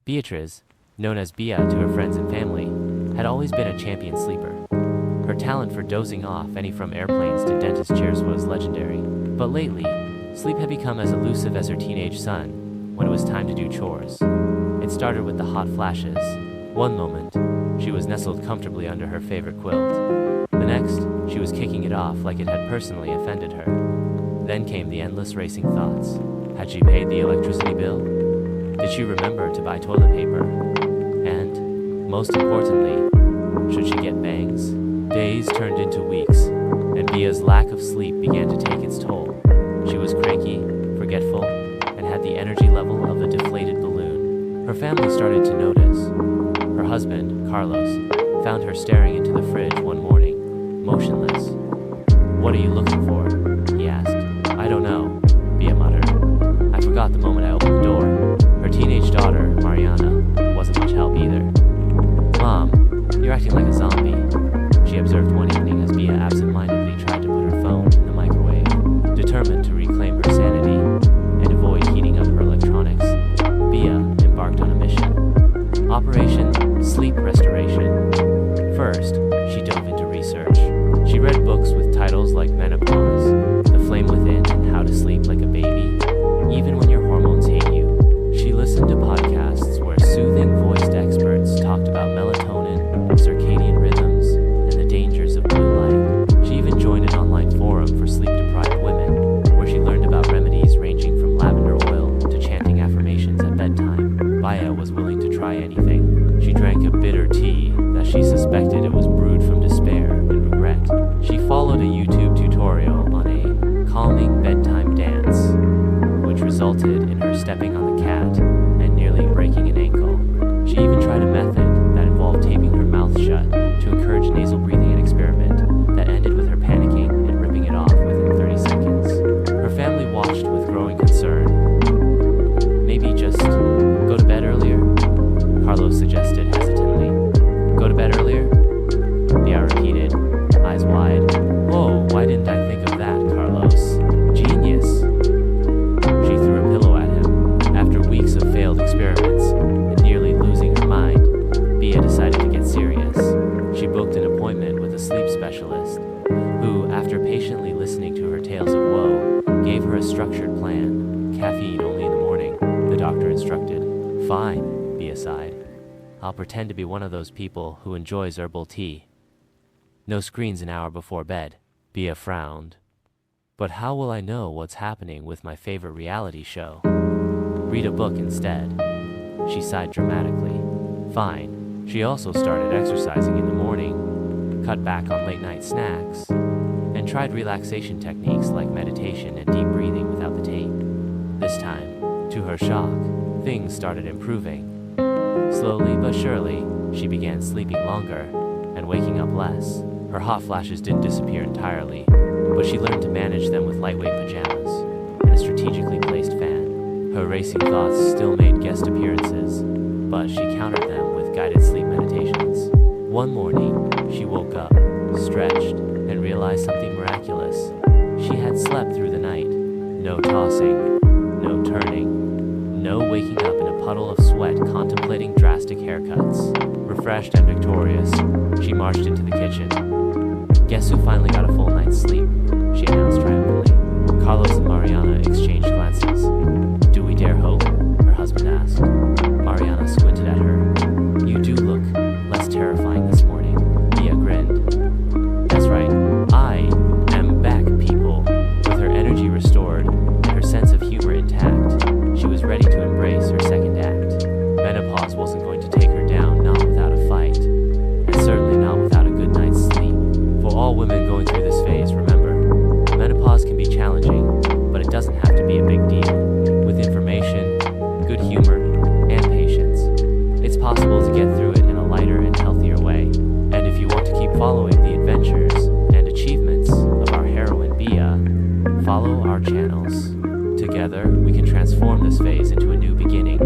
Beatriz, known as Bia to her friends and family, had always been a champion sleeper. Her talent for dozing off any from airplanes to dentist chairs was legendary. But lately, sleep had become as elusive as her teenage son when it was time to do chores. It started with the hot flashes. One moment, she was nestled comfortably under her favorite quilt. The next, she was kicking it off like it had personally offended her. Then came the endless racing thoughts. Had she paid the electricity bill? Did she remember to buy toilet paper? And, most importantly, should she get bangs? Days turned into weeks, and Bia's lack of sleep began to take its toll. She was cranky, forgetful, and had the energy level of a deflated balloon. Her family started to notice. Her husband, Carlos, found her staring into the fridge one morning, motionless. "What are you looking for?" he asked. "I don't know," Bia muttered. "I forgot the moment I opened the door." Her teenage daughter, Mariana, wasn't much help either. "Mom, you're acting like a zombie," she observed one evening as Bia absent-mindedly tried to put her phone in the microwave. Determined to reclaim her sanity and avoid heating up her electronics, Bia embarked on a mission. Operation Sleep Restoration. First, she dove into research. She read books with titles like Menopause, The Flame Within, and How to Sleep Like a Baby, Even When Your Hormones Hate You. She listened to podcasts where soothing voiced experts talked about melatonin, circadian rhythms, and the dangers of blue light. She even joined an online forum for sleep-deprived women, where she learned about remedies ranging from lavender oil to chanting affirmations at bedtime. Bia was willing to try anything. She drank a bitter tea that she suspected it was brewed from despair and regret. She followed a YouTube tutorial on a calming bedtime dance, which resulted in her stepping on the cat and nearly breaking an ankle. She even tried a method that involved taping her mouth shut to encourage nasal breathing, an experiment that ended with her panicking and ripping it off within 30 seconds. Her family watched with growing concern. "Maybe just go to bed earlier," Carlos suggested hesitantly. "Go to bed earlier?" Bia repeated, eyes wide. "Whoa, why didn't I think of that, Carlos? Genius." She threw a pillow at him. After weeks of failed experiments and nearly losing her mind, Bia decided to get serious. She booked an appointment with a sleep specialist, who, after patiently listening to her tales of woe, gave her a structured plan. "Caffeine only in the morning," the doctor instructed. "Fine," Bia sighed. "I'll pretend to be one of those people who enjoys herbal tea." "No screens an hour before bed," Bia frowned. "But how will I know what's happening with my favorite reality show?" "Read a book instead," she sighed dramatically. "Fine." She also started exercising in the morning, cut back on late-night snacks, and tried relaxation techniques like meditation and deep breathing without the tape. This time, to her shock, things started improving. Slowly but surely, she began sleeping longer and waking up less. Her hot flashes didn't disappear entirely, but she learned to manage them with lightweight pajamas and a strategically placed fan. Her racing thoughts still made guest appearances, but she countered them with guided sleep meditations. One morning, she woke up, stretched, and realized something miraculous. She had slept through the night. No tossing, no turning, no waking up in a puddle of sweat contemplating drastic haircuts. Refreshed and victorious, she marched into the kitchen. "Guess who finally got a full night's sleep?" she announced triumphantly. Carlos and Mariana exchanged glances. "Do we dare hope?" her husband asked. Mariana squinted at her. "You do look less terrifying this morning," Bia grinned. "That's right, I am back, people." With her energy restored and her sense of humor intact, she was ready to embrace her second act. Menopause wasn't going to take her down, not without a fight, and certainly not without a good night's sleep. For all women going through this phase, remember, menopause can be challenging, but it doesn't have to be a big deal. With information, good humor, and patience, it's possible to get through it in a lighter and healthier way. And if you want to keep following the adventures and achievements of our heroine Bia, follow our channels. Together, we can transform this phase into a new beginning.